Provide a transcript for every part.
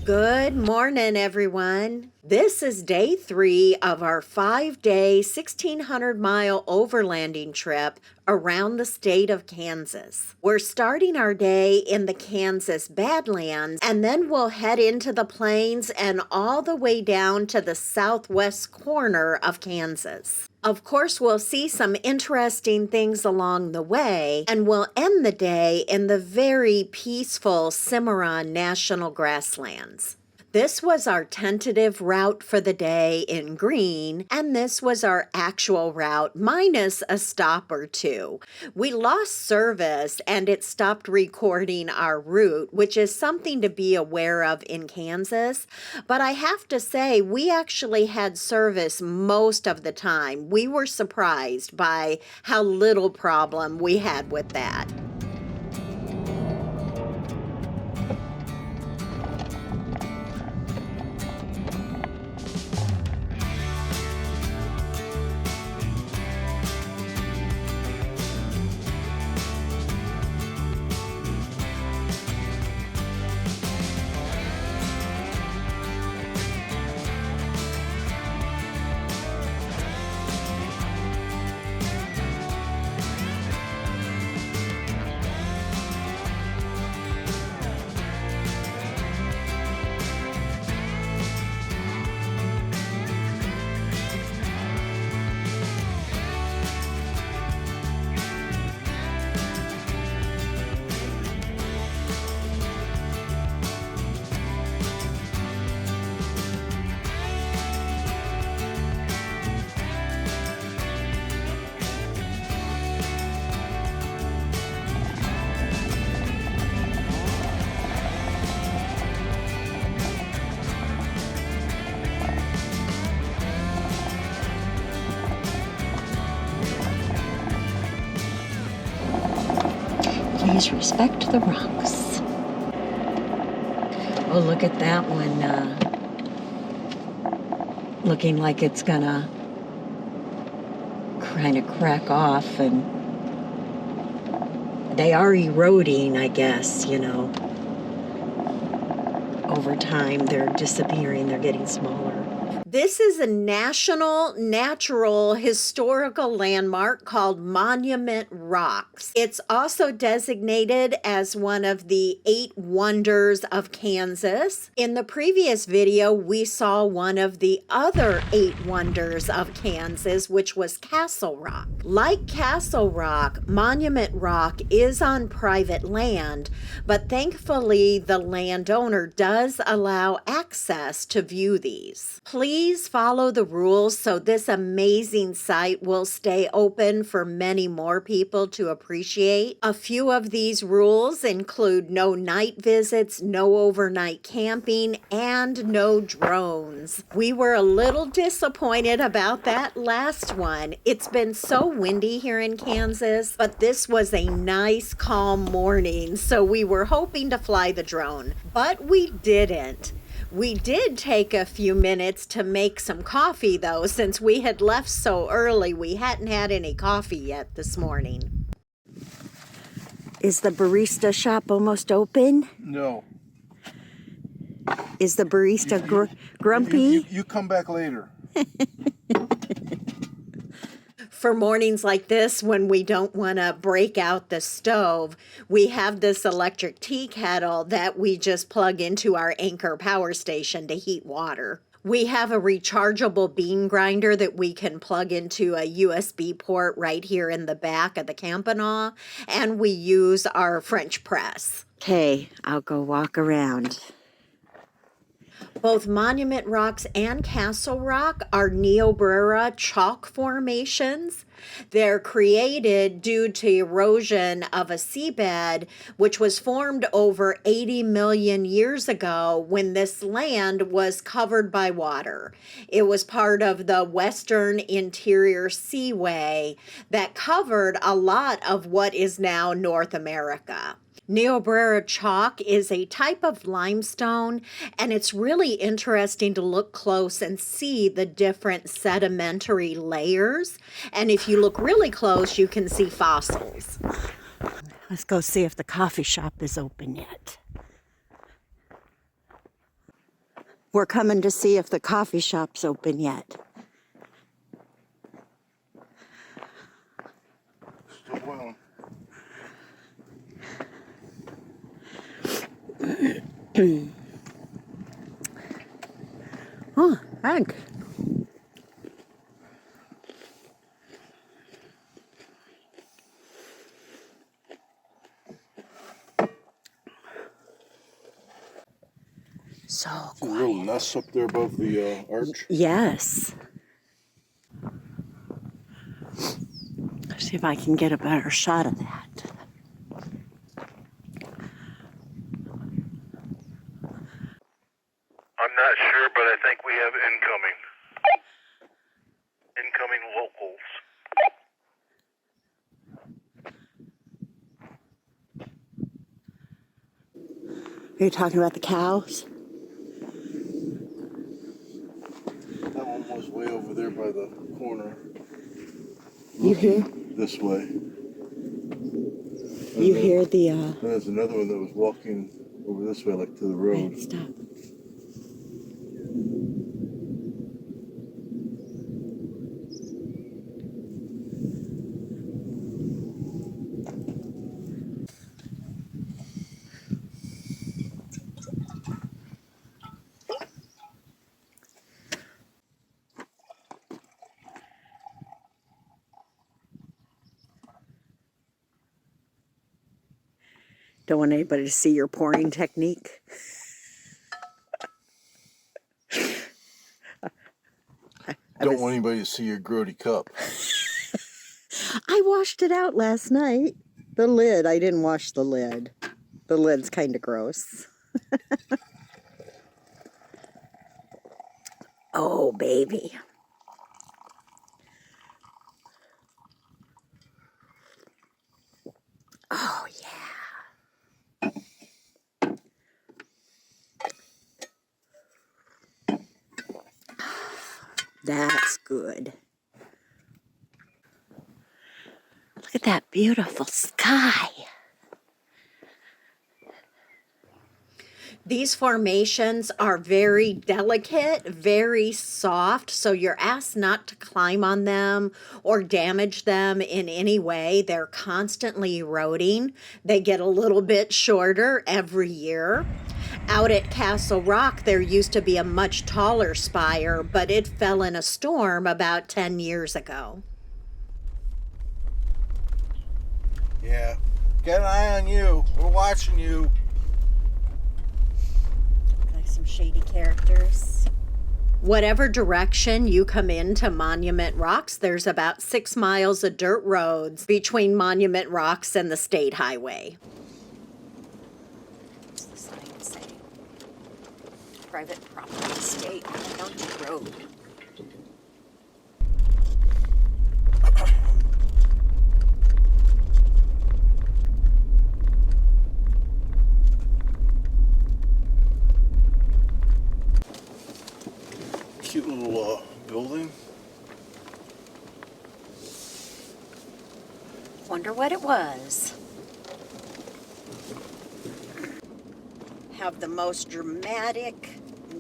Good morning, everyone. This is day 3 of our 5-day, 1,600-mile overlanding trip around the state of Kansas. We're starting our day in the Kansas Badlands, and then we'll head into the plains and all the way down to the southwest corner of Kansas. Of course, we'll see some interesting things along the way, and we'll end the day in the very peaceful Cimarron National Grasslands. This was our tentative route for the day in green, and this was our actual route minus a stop or two. We lost service and it stopped recording our route, which is something to be aware of in Kansas. But I have to say, we actually had service most of the time. We were surprised by how little problem we had with that. Please respect the rocks. Oh, look at that one. Looking like it's gonna kind of crack off, and they are eroding, I guess, over time. They're disappearing, they're getting smaller. This is a national natural historical landmark called Monument Rocks. It's also designated as one of the 8 wonders of Kansas. In the previous video, we saw one of the other 8 wonders of Kansas, which was Castle Rock. Like Castle Rock, Monument Rock is on private land, but thankfully the landowner does allow access to view these. Please follow the rules so this amazing site will stay open for many more people to appreciate. A few of these rules include no night visits, no overnight camping, and no drones. We were a little disappointed about that last one. It's been so windy here in Kansas, but this was a nice, calm morning, so we were hoping to fly the drone, but we didn't. We did take a few minutes to make some coffee, though, since we had left so early. We hadn't had any coffee yet this morning. Is the barista shop almost open? No. Is the barista grumpy? You come back later. For mornings like this, when we don't want to break out the stove, we have this electric tea kettle that we just plug into our Anchor power station to heat water. We have a rechargeable bean grinder that we can plug into a USB port right here in the back of the Campanaw, and we use our French press. Okay, I'll go walk around. Both Monument Rocks and Castle Rock are Niobrara chalk formations. They're created due to erosion of a seabed, which was formed over 80 million years ago when this land was covered by water. It was part of the Western Interior Seaway that covered a lot of what is now North America. Niobrara chalk is a type of limestone, and it's really interesting to look close and see the different sedimentary layers. And if you look really close, you can see fossils. Let's go see if the coffee shop is open yet. We're coming to see if the coffee shop's open yet. Still well. Oh, heck. So a little nest up there above the arch. Yes. See if I can get a better shot of that. I'm not sure, but I think we have incoming. Incoming locals. Are you talking about the cows? That one was way over there by the corner. You hear? This way. You hear the There's another one that was walking over this way, like to the road. Right, stop. Don't want anybody to see your pouring technique. Don't want anybody to see your grody cup. I washed it out last night. The lid, I didn't wash the lid. The lid's kind of gross. Oh, baby. Oh, yeah. That's good. Look at that beautiful sky. These formations are very delicate, very soft, so you're asked not to climb on them or damage them in any way. They're constantly eroding. They get a little bit shorter every year. Out at Castle Rock, there used to be a much taller spire, but it fell in a storm about 10 years ago. Yeah. Got an eye on you. We're watching you. Like some shady characters. Whatever direction you come into Monument Rocks, there's about 6 miles of dirt roads between Monument Rocks and the state highway. What's the sign say? Private property, state, county road. Cute little building. Wonder what it was. Have the most dramatic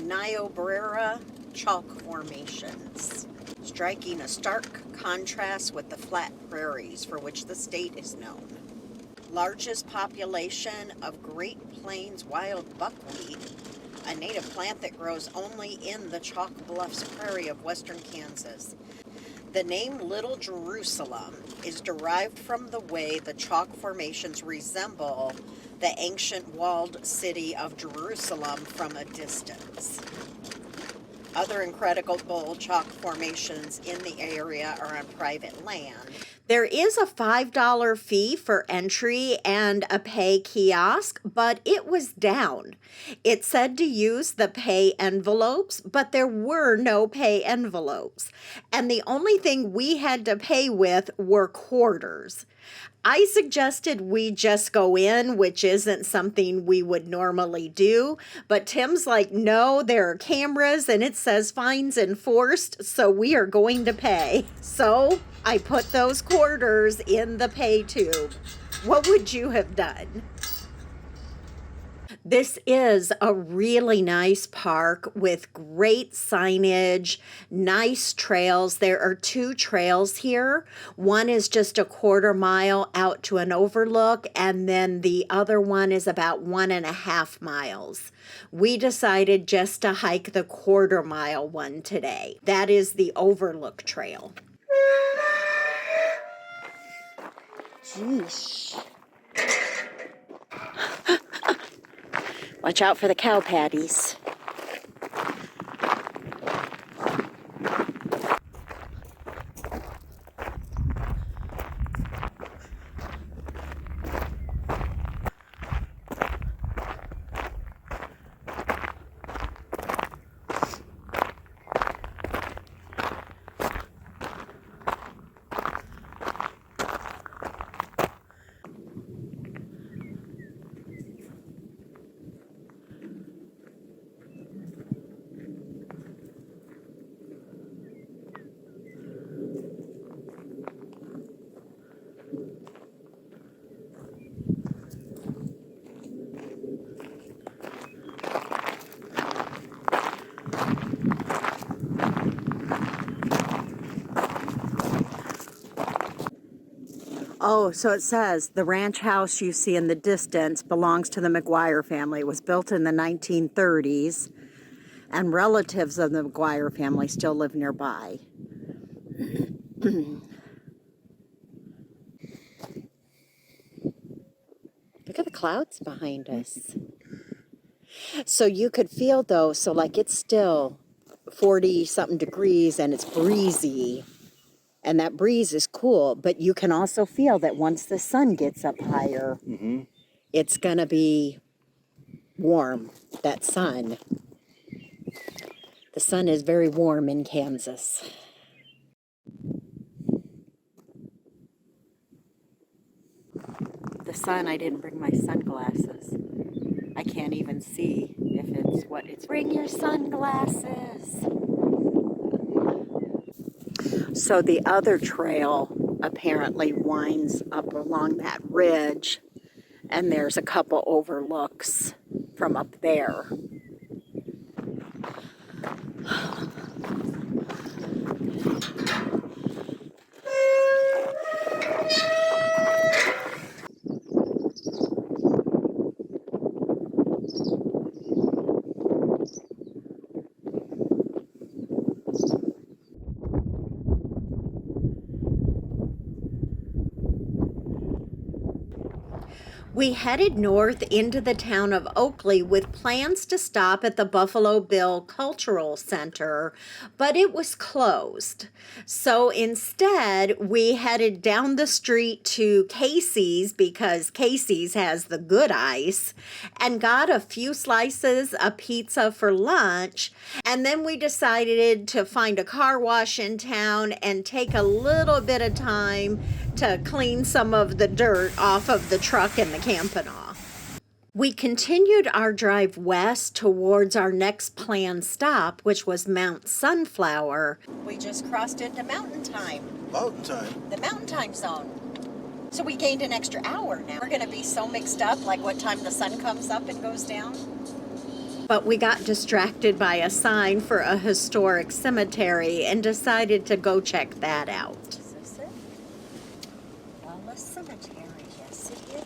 Niobrara chalk formations, striking a stark contrast with the flat prairies for which the state is known. Largest population of Great Plains wild buckwheat, a native plant that grows only in the Chalk Bluffs prairie of western Kansas. The name Little Jerusalem is derived from the way the chalk formations resemble the ancient walled city of Jerusalem from a distance. Other incredible chalk formations in the area are on private land. There is a $5 fee for entry and a pay kiosk, but it was down. It said to use the pay envelopes, but there were no pay envelopes. And the only thing we had to pay with were quarters. I suggested we just go in, which isn't something we would normally do. But Tim's like, no, there are cameras and it says fines enforced, so we are going to pay. So I put those quarters in the pay tube. What would you have done? This is a really nice park with great signage, nice trails. There are 2 trails here. One is just a 1/4 mile out to an overlook, and then the other one is about 1.5 miles. We decided just to hike the 1/4 mile one today. That is the overlook trail. Jeesh. Watch out for the cow patties. Oh, so it says the ranch house you see in the distance belongs to the McGuire family. It was built in the 1930s, and relatives of the McGuire family still live nearby. Look at the clouds behind us. So you could feel, though, so like it's still 40-something degrees and it's breezy. And that breeze is cool, but you can also feel that once the sun gets up higher, it's going to be warm, that sun. The sun is very warm in Kansas. The sun, I didn't bring my sunglasses. I can't even see if it's what it's. Bring your sunglasses. So the other trail apparently winds up along that ridge, and there's a couple overlooks from up there. We headed north into the town of Oakley with plans to stop at the Buffalo Bill Cultural Center, but it was closed. So instead, we headed down the street to Casey's, because Casey's has the good ice, and got a few slices of pizza for lunch. And then we decided to find a car wash in town and take a little bit of time to clean some of the dirt off of the truck and the Campanaugh. We continued our drive west towards our next planned stop, which was Mount Sunflower. We just crossed into mountain time. Mountain time? The mountain time zone. So we gained an extra hour now. We're going to be so mixed up, like what time the sun comes up and goes down. But we got distracted by a sign for a historic cemetery and decided to go check that out. Is this it? Wallace Cemetery, yes it is.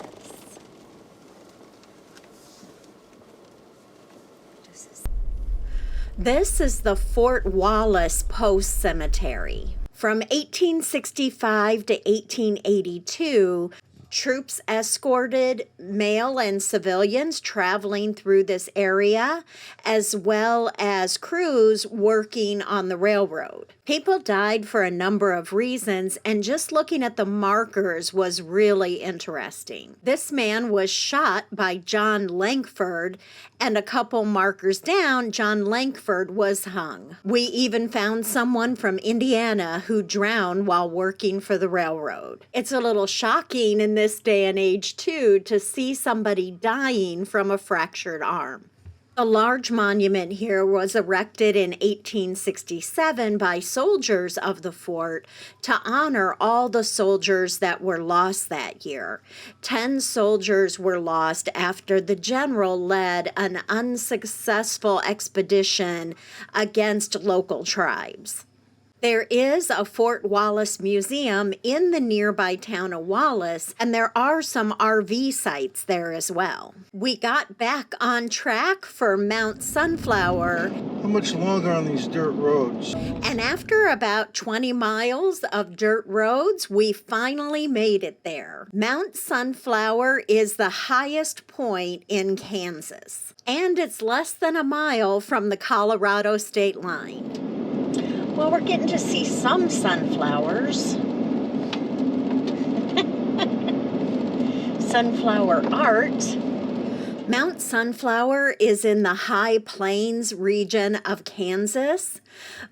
This is the Fort Wallace Post Cemetery. From 1865 to 1882, troops escorted male and civilians traveling through this area, as well as crews working on the railroad. People died for a number of reasons, and just looking at the markers was really interesting. This man was shot by John Langford, and a couple markers down, John Langford was hung. We even found someone from Indiana who drowned while working for the railroad. It's a little shocking in this day and age, too, to see somebody dying from a fractured arm. A large monument here was erected in 1867 by soldiers of the fort to honor all the soldiers that were lost that year. 10 soldiers were lost after the general led an unsuccessful expedition against local tribes. There is a Fort Wallace Museum in the nearby town of Wallace, and there are some RV sites there as well. We got back on track for Mount Sunflower. How much longer on these dirt roads? And after about 20 miles of dirt roads, we finally made it there. Mount Sunflower is the highest point in Kansas, and it's less than a mile from the Colorado state line. Well, we're getting to see some sunflowers. Sunflower art. Mount Sunflower is in the High Plains region of Kansas,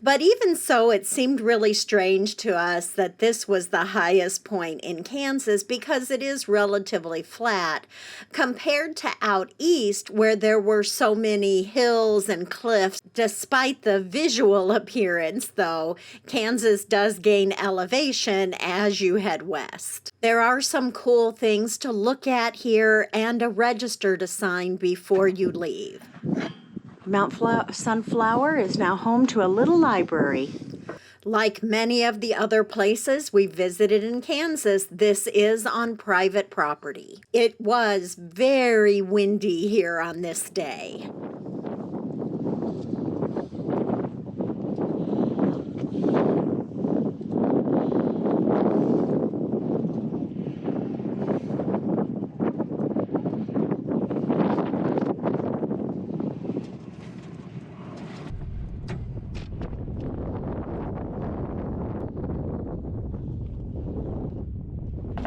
but even so, it seemed really strange to us that this was the highest point in Kansas because it is relatively flat compared to out east where there were so many hills and cliffs. Despite the visual appearance, though, Kansas does gain elevation as you head west. There are some cool things to look at here and a register to sign before you leave. Mount Sunflower is now home to a little library. Like many of the other places we visited in Kansas, this is on private property. It was very windy here on this day.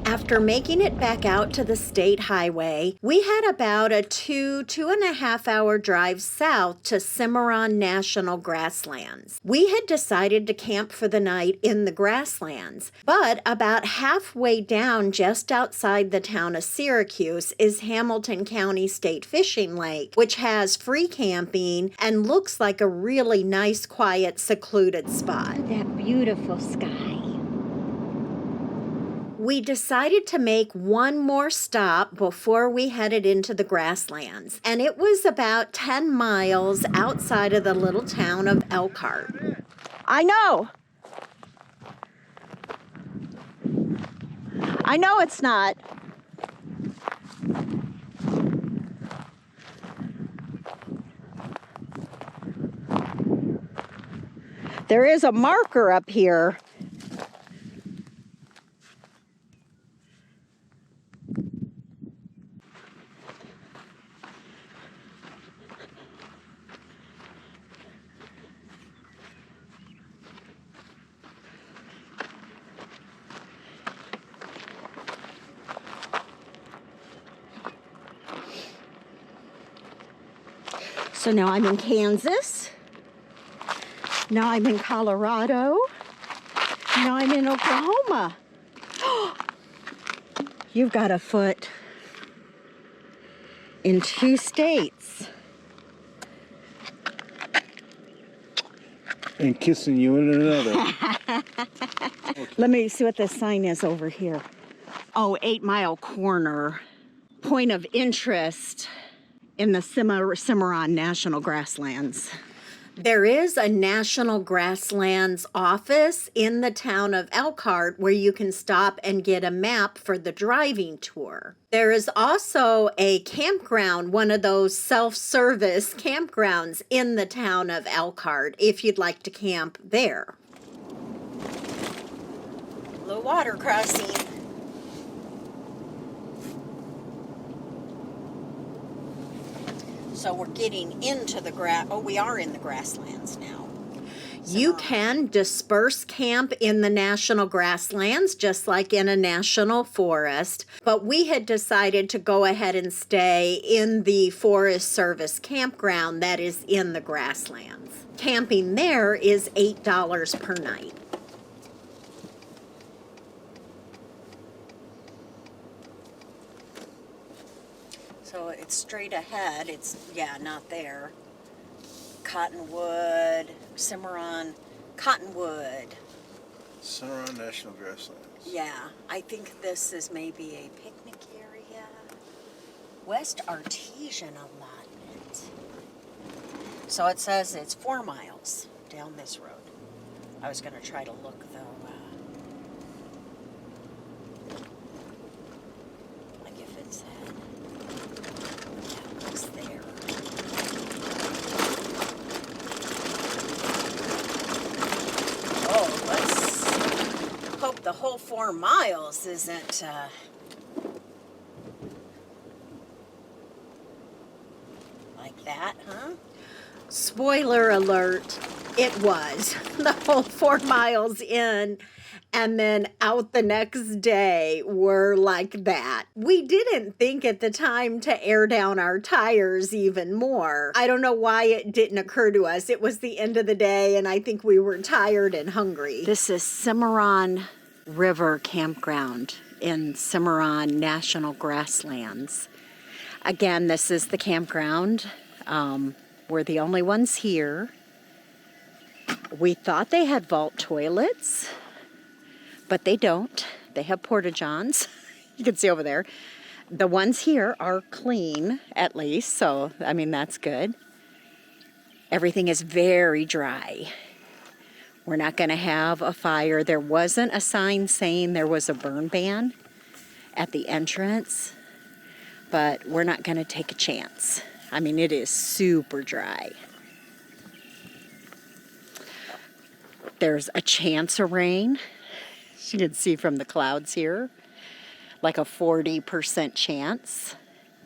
After making it back out to the state highway, we had about a 2.5 hour drive south to Cimarron National Grasslands. We had decided to camp for the night in the grasslands, but about halfway down just outside the town of Syracuse is Hamilton County State Fishing Lake, which has free camping and looks like a really nice, quiet, secluded spot. That beautiful sky. We decided to make one more stop before we headed into the grasslands, and it was about 10 miles outside of the little town of Elkhart. I know it's not. There is a marker up here. So now I'm in Kansas. Now I'm in Colorado. Now I'm in Oklahoma. You've got a foot in 2 states. And kissing you in another. Let me see what the sign is over here. Oh, 8 Mile Corner. Point of interest in the Cimarron National Grasslands. There is a National Grasslands office in the town of Elkhart where you can stop and get a map for the driving tour. There is also a campground, one of those self-service campgrounds in the town of Elkhart if you'd like to camp there. The water crossing. So we're getting into the we are in the grasslands now. You can disperse camp in the national grasslands just like in a national forest, but we had decided to go ahead and stay in the Forest Service campground that is in the grasslands. Camping there is $8 per night. So it's straight ahead. It's, yeah, not there. Cottonwood, Cimarron, Cottonwood. Cimarron National Grasslands. Yeah, I think this is maybe a picnic area. West Artesian allotment. So it says it's 4 miles down this road. I was going to try to look though. Like if it said, yeah, it's there. Oh, let's hope the whole 4 miles isn't like that, huh? Spoiler alert, it was the whole 4 miles in, and then out the next day were like that. We didn't think at the time to air down our tires even more. I don't know why it didn't occur to us. It was the end of the day, and I think we were tired and hungry. This is Cimarron River Campground in Cimarron National Grasslands. Again, this is the campground. We're the only ones here. We thought they had vault toilets, but they don't. They have porta-johns. You can see over there. The ones here are clean, at least, so, I mean, that's good. Everything is very dry. We're not going to have a fire. There wasn't a sign saying there was a burn ban at the entrance, but we're not going to take a chance. I mean, it is super dry. There's a chance of rain, as you can see from the clouds here, like a 40% chance.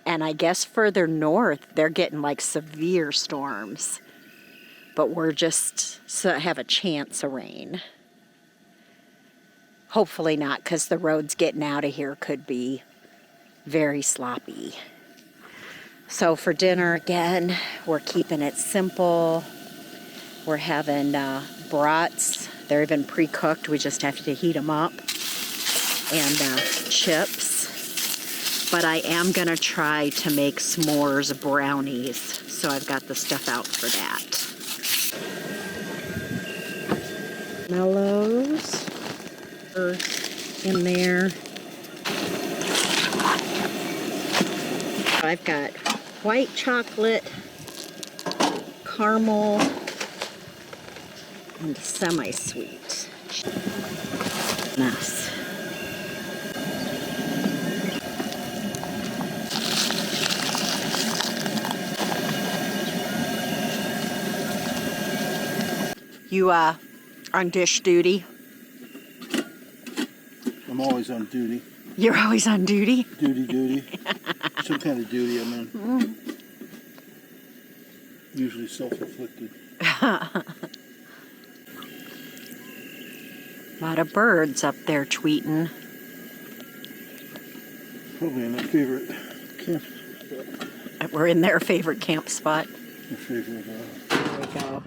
And I guess further north, they're getting like severe storms. But we're just have a chance of rain. Hopefully not, because the roads getting out of here could be very sloppy. So for dinner, again, we're keeping it simple. We're having brats. They're even pre-cooked. We just have to heat them up. And chips. But I am going to try to make s'mores brownies. So I've got the stuff out for that. Mellows are in there. I've got white chocolate, caramel, and semi-sweet. Mess. You on dish duty? I'm always on duty. You're always on duty? Duty. Some kind of duty I'm in. Usually self-inflicted. A lot of birds up there tweeting. Probably in their favorite camp spot. We're in their favorite camp spot. Their favorite. There we go.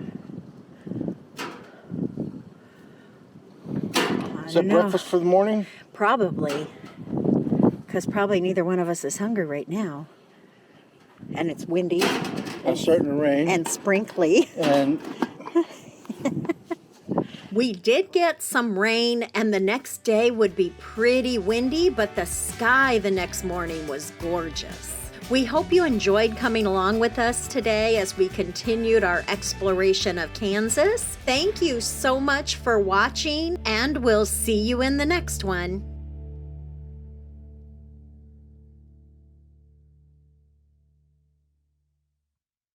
Is that breakfast for the morning? Probably. Because probably neither one of us is hungry right now. And it's windy. It's starting to rain. And sprinkly. And we did get some rain, and the next day would be pretty windy, but the sky the next morning was gorgeous. We hope you enjoyed coming along with us today as we continued our exploration of Kansas. Thank you so much for watching, and we'll see you in the next one.